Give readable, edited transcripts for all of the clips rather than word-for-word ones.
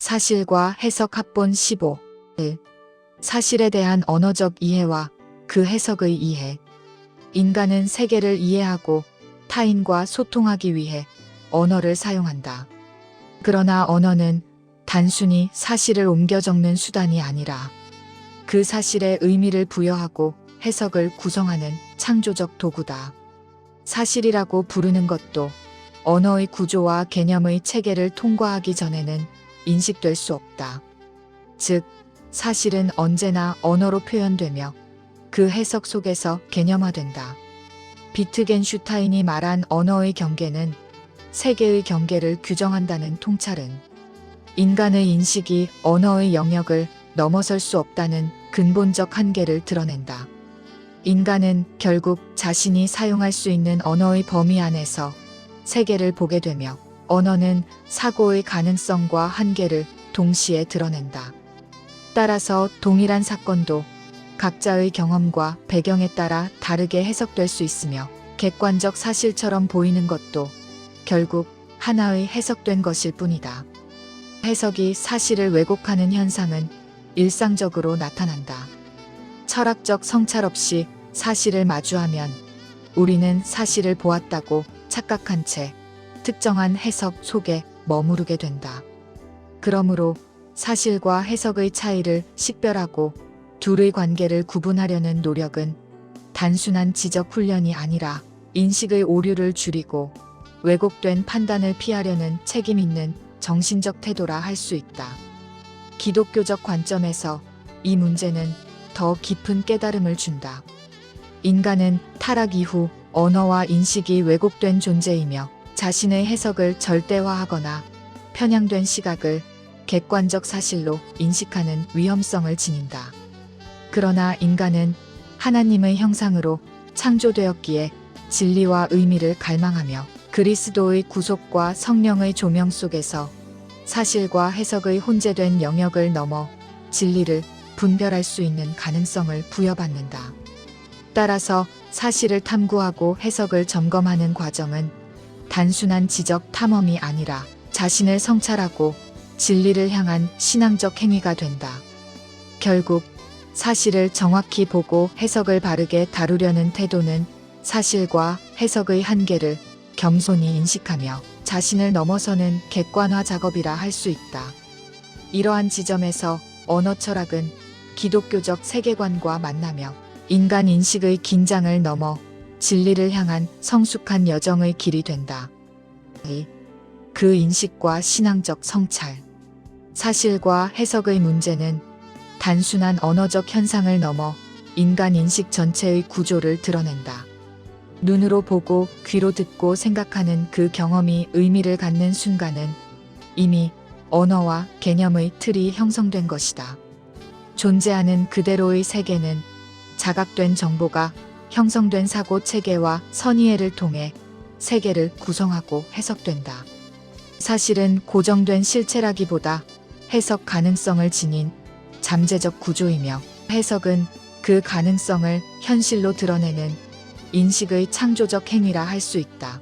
사실과 해석 합본 15. 1. 사실에 대한 언어적 이해와 그 해석의 이해. 인간은 세계를 이해하고 타인과 소통하기 위해 언어를 사용한다. 그러나 언어는 단순히 사실을 옮겨 적는 수단이 아니라 그 사실에 의미를 부여하고 해석을 구성하는 창조적 도구다. 사실이라고 부르는 것도 언어의 구조와 개념의 체계를 통과하기 전에는 인식될 수 없다. 즉, 사실은 언제나 언어로 표현되며 그 해석 속에서 개념화된다. 비트겐슈타인이 말한 언어의 경계는 세계의 경계를 규정한다는 통찰은 인간의 인식이 언어의 영역을 넘어설 수 없다는 근본적 한계를 드러낸다. 인간은 결국 자신이 사용할 수 있는 언어의 범위 안에서 세계를 보게 되며 언어는 사고의 가능성과 한계를 동시에 드러낸다. 따라서 동일한 사건도 각자의 경험과 배경에 따라 다르게 해석될 수 있으며 객관적 사실처럼 보이는 것도 결국 하나의 해석된 것일 뿐이다. 해석이 사실을 왜곡하는 현상은 일상적으로 나타난다. 철학적 성찰 없이 사실을 마주하면 우리는 사실을 보았다고 착각한 채 특정한 해석 속에 머무르게 된다. 그러므로 사실과 해석의 차이를 식별하고 둘의 관계를 구분하려는 노력은 단순한 지적 훈련이 아니라 인식의 오류를 줄이고 왜곡된 판단을 피하려는 책임 있는 정신적 태도라 할 수 있다. 기독교적 관점에서 이 문제는 더 깊은 깨달음을 준다. 인간은 타락 이후 언어와 인식이 왜곡된 존재이며 자신의 해석을 절대화하거나 편향된 시각을 객관적 사실로 인식하는 위험성을 지닌다. 그러나 인간은 하나님의 형상으로 창조되었기에 진리와 의미를 갈망하며 그리스도의 구속과 성령의 조명 속에서 사실과 해석의 혼재된 영역을 넘어 진리를 분별할 수 있는 가능성을 부여받는다. 따라서 사실을 탐구하고 해석을 점검하는 과정은 단순한 지적 탐험이 아니라 자신을 성찰하고 진리를 향한 신앙적 행위가 된다. 결국 사실을 정확히 보고 해석을 바르게 다루려는 태도는 사실과 해석의 한계를 겸손히 인식하며 자신을 넘어서는 객관화 작업이라 할 수 있다. 이러한 지점에서 언어 철학은 기독교적 세계관과 만나며 인간 인식의 긴장을 넘어 진리를 향한 성숙한 여정의 길이 된다. 그 인식과 신앙적 성찰. 사실과 해석의 문제는 단순한 언어적 현상을 넘어 인간 인식 전체의 구조를 드러낸다. 눈으로 보고 귀로 듣고 생각하는 그 경험이 의미를 갖는 순간은 이미 언어와 개념의 틀이 형성된 것이다. 존재하는 그대로의 세계는 자각된 정보가 형성된 사고 체계와 선이해를 통해 세계를 구성하고 해석된다. 사실은 고정된 실체라기보다 해석 가능성을 지닌 잠재적 구조이며 해석은 그 가능성을 현실로 드러내는 인식의 창조적 행위라 할 수 있다.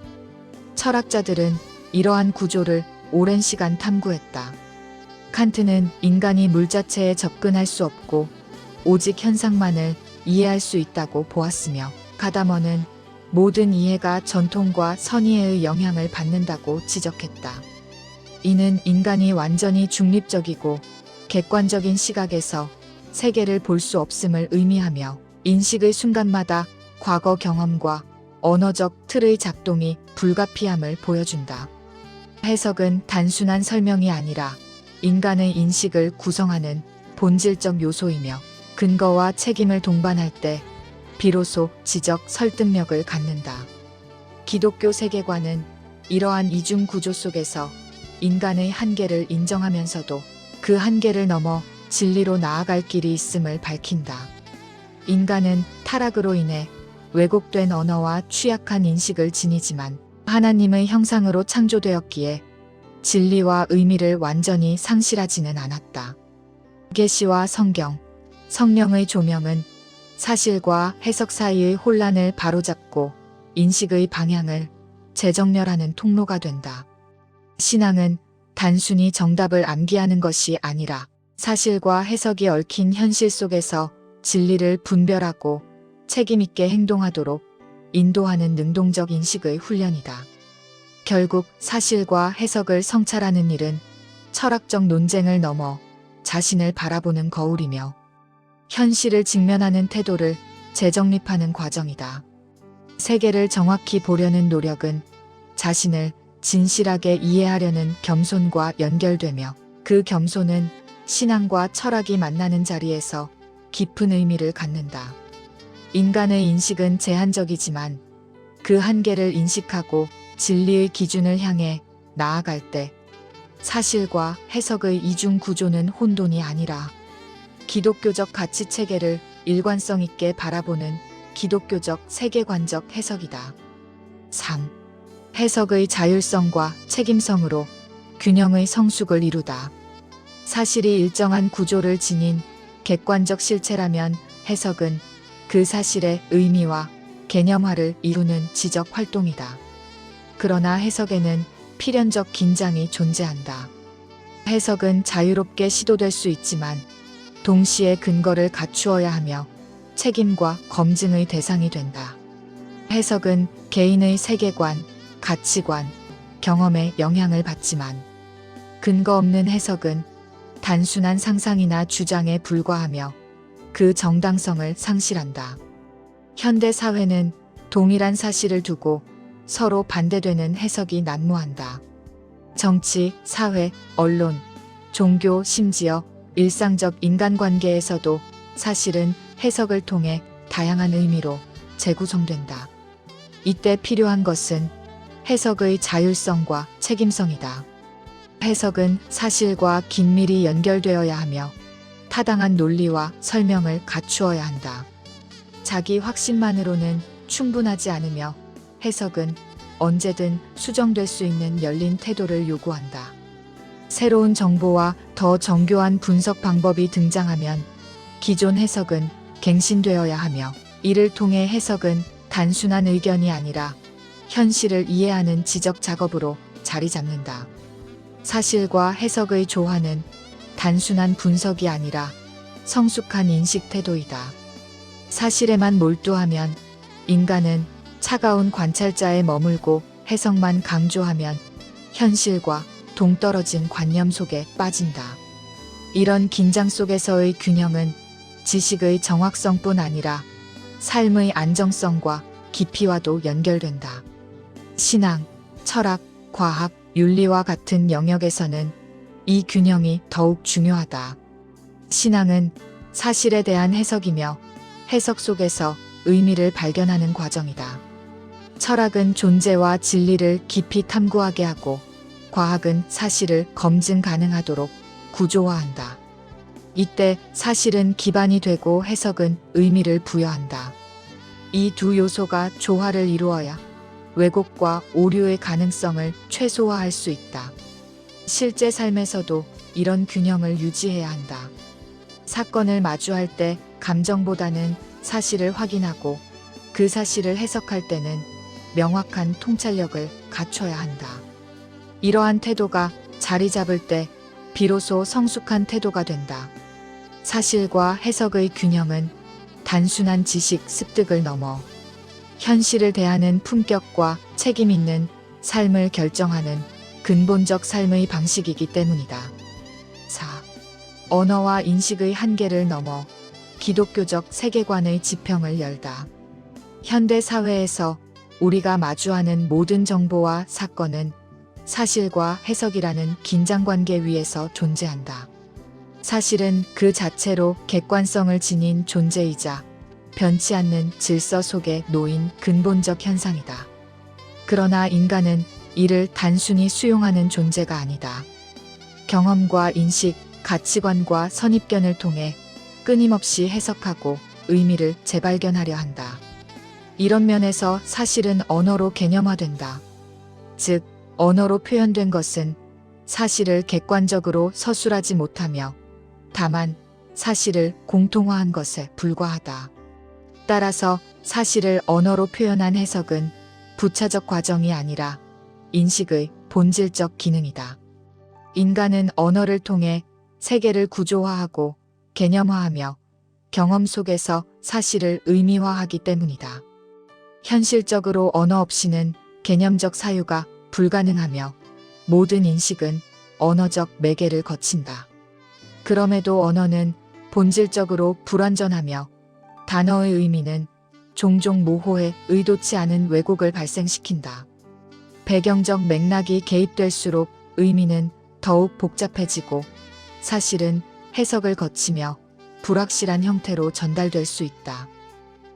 철학자들은 이러한 구조를 오랜 시간 탐구했다. 칸트는 인간이 물 자체에 접근할 수 없고 오직 현상만을 이해할 수 있다고 보았으며 가다머는 모든 이해가 전통과 선의의 영향을 받는다고 지적했다. 이는 인간이 완전히 중립적이고 객관적인 시각에서 세계를 볼 수 없음을 의미하며 인식의 순간마다 과거 경험과 언어적 틀의 작동이 불가피함을 보여준다. 해석은 단순한 설명이 아니라 인간의 인식을 구성하는 본질적 요소이며 근거와 책임을 동반할 때 비로소 지적 설득력을 갖는다. 기독교 세계관은 이러한 이중 구조 속에서 인간의 한계를 인정하면서도 그 한계를 넘어 진리로 나아갈 길이 있음을 밝힌다. 인간은 타락으로 인해 왜곡된 언어와 취약한 인식을 지니지만 하나님의 형상으로 창조되었기에 진리와 의미를 완전히 상실하지는 않았다. 계시와 성경, 성령의 조명은 사실과 해석 사이의 혼란을 바로잡고 인식의 방향을 재정렬하는 통로가 된다. 신앙은 단순히 정답을 암기하는 것이 아니라 사실과 해석이 얽힌 현실 속에서 진리를 분별하고 책임있게 행동하도록 인도하는 능동적 인식의 훈련이다. 결국 사실과 해석을 성찰하는 일은 철학적 논쟁을 넘어 자신을 바라보는 거울이며 현실을 직면하는 태도를 재정립하는 과정이다. 세계를 정확히 보려는 노력은 자신을 진실하게 이해하려는 겸손과 연결되며 그 겸손은 신앙과 철학이 만나는 자리에서 깊은 의미를 갖는다. 인간의 인식은 제한적이지만 그 한계를 인식하고 진리의 기준을 향해 나아갈 때 사실과 해석의 이중 구조는 혼돈이 아니라 기독교적 가치 체계를 일관성 있게 바라보는 기독교적 세계관적 해석이다. 3. 해석의 자율성과 책임성으로 균형의 성숙을 이루다. 사실이 일정한 구조를 지닌 객관적 실체라면 해석은 그 사실의 의미와 개념화를 이루는 지적 활동이다. 그러나 해석에는 필연적 긴장이 존재한다. 해석은 자유롭게 시도될 수 있지만 동시에 근거를 갖추어야 하며 책임과 검증의 대상이 된다. 해석은 개인의 세계관, 가치관, 경험에 영향을 받지만 근거 없는 해석은 단순한 상상이나 주장에 불과하며 그 정당성을 상실한다. 현대 사회는 동일한 사실을 두고 서로 반대되는 해석이 난무한다. 정치, 사회, 언론, 종교, 심지어 일상적 인간관계에서도 사실은 해석을 통해 다양한 의미로 재구성된다. 이때 필요한 것은 해석의 자율성과 책임성이다. 해석은 사실과 긴밀히 연결되어야 하며 타당한 논리와 설명을 갖추어야 한다. 자기 확신만으로는 충분하지 않으며 해석은 언제든 수정될 수 있는 열린 태도를 요구한다. 새로운 정보와 더 정교한 분석 방법이 등장하면 기존 해석은 갱신되어야 하며 이를 통해 해석은 단순한 의견이 아니라 현실을 이해하는 지적 작업으로 자리 잡는다. 사실과 해석의 조화는 단순한 분석이 아니라 성숙한 인식 태도이다. 사실에만 몰두하면 인간은 차가운 관찰자에 머물고 해석만 강조하면 현실과 동떨어진 관념 속에 빠진다. 이런 긴장 속에서의 균형은 지식의 정확성뿐 아니라 삶의 안정성과 깊이와도 연결된다. 신앙, 철학, 과학, 윤리와 같은 영역에서는 이 균형이 더욱 중요하다. 신앙은 사실에 대한 해석이며 해석 속에서 의미를 발견하는 과정이다. 철학은 존재와 진리를 깊이 탐구하게 하고 과학은 사실을 검증 가능하도록 구조화한다. 이때 사실은 기반이 되고 해석은 의미를 부여한다. 이 두 요소가 조화를 이루어야 왜곡과 오류의 가능성을 최소화할 수 있다. 실제 삶에서도 이런 균형을 유지해야 한다. 사건을 마주할 때 감정보다는 사실을 확인하고 그 사실을 해석할 때는 명확한 통찰력을 갖춰야 한다. 이러한 태도가 자리 잡을 때 비로소 성숙한 태도가 된다. 사실과 해석의 균형은 단순한 지식 습득을 넘어 현실을 대하는 품격과 책임 있는 삶을 결정하는 근본적 삶의 방식이기 때문이다. 4. 언어와 인식의 한계를 넘어 기독교적 세계관의 지평을 열다. 현대 사회에서 우리가 마주하는 모든 정보와 사건은 사실과 해석이라는 긴장관계 위에서 존재한다. 사실은 그 자체로 객관성을 지닌 존재이자 변치 않는 질서 속에 놓인 근본적 현상이다. 그러나 인간은 이를 단순히 수용하는 존재가 아니다. 경험과 인식, 가치관과 선입견을 통해 끊임없이 해석하고 의미를 재발견하려 한다. 이런 면에서 사실은 언어로 개념화된다. 즉, 언어로 표현된 것은 사실을 객관적으로 서술하지 못하며 다만 사실을 공통화한 것에 불과하다. 따라서 사실을 언어로 표현한 해석은 부차적 과정이 아니라 인식의 본질적 기능이다. 인간은 언어를 통해 세계를 구조화하고 개념화하며 경험 속에서 사실을 의미화하기 때문이다. 현실적으로 언어 없이는 개념적 사유가 불가능하며 모든 인식은 언어적 매개를 거친다. 그럼에도 언어는 본질적으로 불완전하며 단어의 의미는 종종 모호해 의도치 않은 왜곡을 발생시킨다. 배경적 맥락이 개입될수록 의미는 더욱 복잡해지고 사실은 해석을 거치며 불확실한 형태로 전달될 수 있다.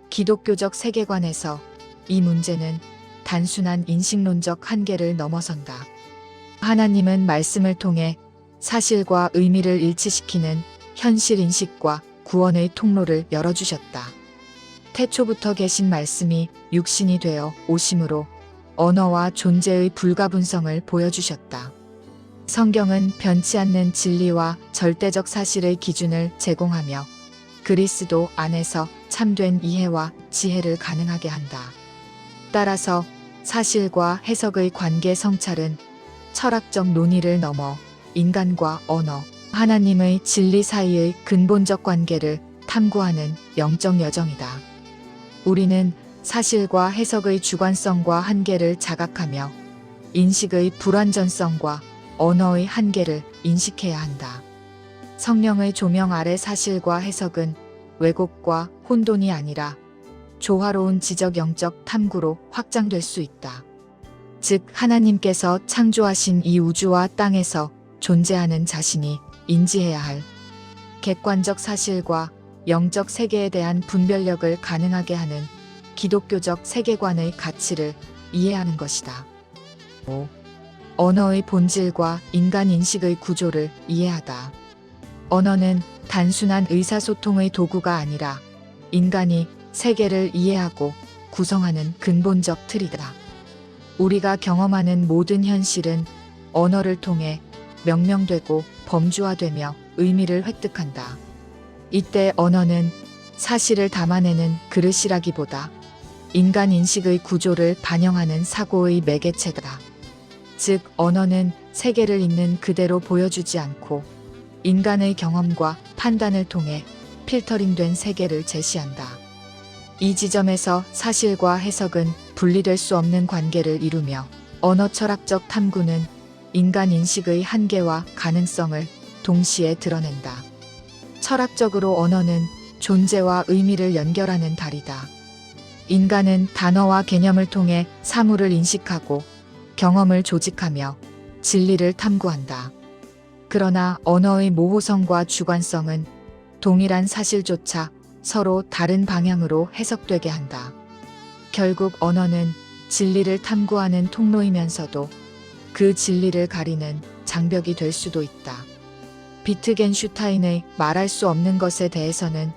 기독교적 세계관에서 이 문제는 단순한 인식론적 한계를 넘어선다. 하나님은 말씀을 통해 사실과 의미를 일치시키는 현실 인식과 구원의 통로를 열어주셨다. 태초부터 계신 말씀이 육신이 되어 오심으로 언어와 존재의 불가분성을 보여주셨다. 성경은 변치 않는 진리와 절대적 사실의 기준을 제공하며 그리스도 안에서 참된 이해와 지혜를 가능하게 한다. 따라서 사실과 해석의 관계 성찰은 철학적 논의를 넘어 인간과 언어, 하나님의 진리 사이의 근본적 관계를 탐구하는 영적 여정이다. 우리는 사실과 해석의 주관성과 한계를 자각하며 인식의 불완전성과 언어의 한계를 인식해야 한다. 성령의 조명 아래 사실과 해석은 왜곡과 혼돈이 아니라 조화로운 지적 영적 탐구로 확장될 수 있다. 즉 하나님께서 창조하신 이 우주와 땅에서 존재하는 자신이 인지해야 할 객관적 사실과 영적 세계에 대한 분별력을 가능하게 하는 기독교적 세계관의 가치를 이해하는 것이다. 5. 언어의 본질과 인간 인식의 구조를 이해하다. 언어는 단순한 의사소통의 도구가 아니라 인간이 세계를 이해하고 구성하는 근본적 틀이다. 우리가 경험하는 모든 현실은 언어를 통해 명명되고 범주화되며 의미를 획득한다. 이때 언어는 사실을 담아내는 그릇이라기보다 인간 인식의 구조를 반영하는 사고의 매개체다. 즉 언어는 세계를 있는 그대로 보여주지 않고 인간의 경험과 판단을 통해 필터링된 세계를 제시한다. 이 지점에서 사실과 해석은 분리될 수 없는 관계를 이루며 언어 철학적 탐구는 인간 인식의 한계와 가능성을 동시에 드러낸다. 철학적으로 언어는 존재와 의미를 연결하는 다리다. 인간은 단어와 개념을 통해 사물을 인식하고 경험을 조직하며 진리를 탐구한다. 그러나 언어의 모호성과 주관성은 동일한 사실조차 서로 다른 방향으로 해석되게 한다. 결국 언어는 진리를 탐구하는 통로이면서도 그 진리를 가리는 장벽이 될 수도 있다. 비트겐슈타인의 말할 수 없는 것에 대해서는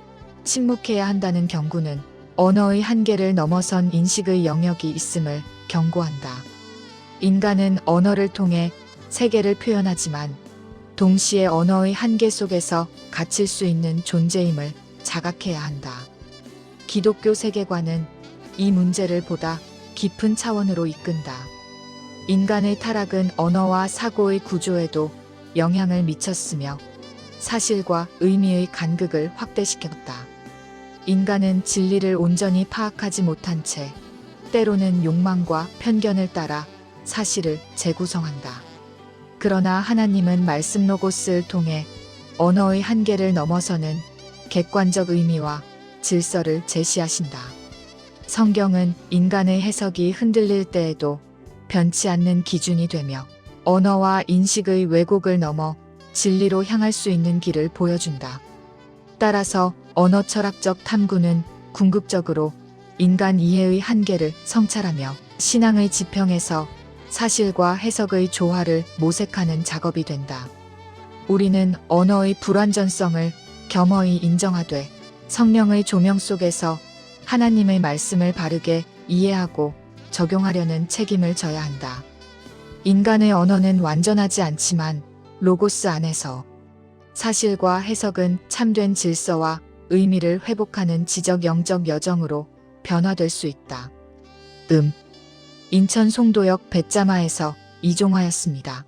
침묵해야 한다는 경고는 언어의 한계를 넘어선 인식의 영역이 있음을 경고한다. 인간은 언어를 통해 세계를 표현하지만 동시에 언어의 한계 속에서 갇힐 수 있는 존재임을 자각해야 한다. 기독교 세계관은 이 문제를 보다 깊은 차원으로 이끈다. 인간의 타락은 언어와 사고의 구조에도 영향을 미쳤으며 사실과 의미의 간극을 확대시켰다. 인간은 진리를 온전히 파악하지 못한 채 때로는 욕망과 편견을 따라 사실을 재구성한다. 그러나 하나님은 말씀 로고스를 통해 언어의 한계를 넘어서는 객관적 의미와 질서를 제시하신다. 성경은 인간의 해석이 흔들릴 때에도 변치 않는 기준이 되며 언어와 인식의 왜곡을 넘어 진리로 향할 수 있는 길을 보여준다. 따라서 언어 철학적 탐구는 궁극적으로 인간 이해의 한계를 성찰하며 신앙의 지평에서 사실과 해석의 조화를 모색하는 작업이 된다. 우리는 언어의 불완전성을 겸허히 인정하되 성령의 조명 속에서 하나님의 말씀을 바르게 이해하고 적용하려는 책임을 져야 한다. 인간의 언어는 완전하지 않지만 로고스 안에서 사실과 해석은 참된 질서와 의미를 회복하는 지적 영적 여정으로 변화될 수 있다. 인천 송도역 뱃자마에서 이종화였습니다.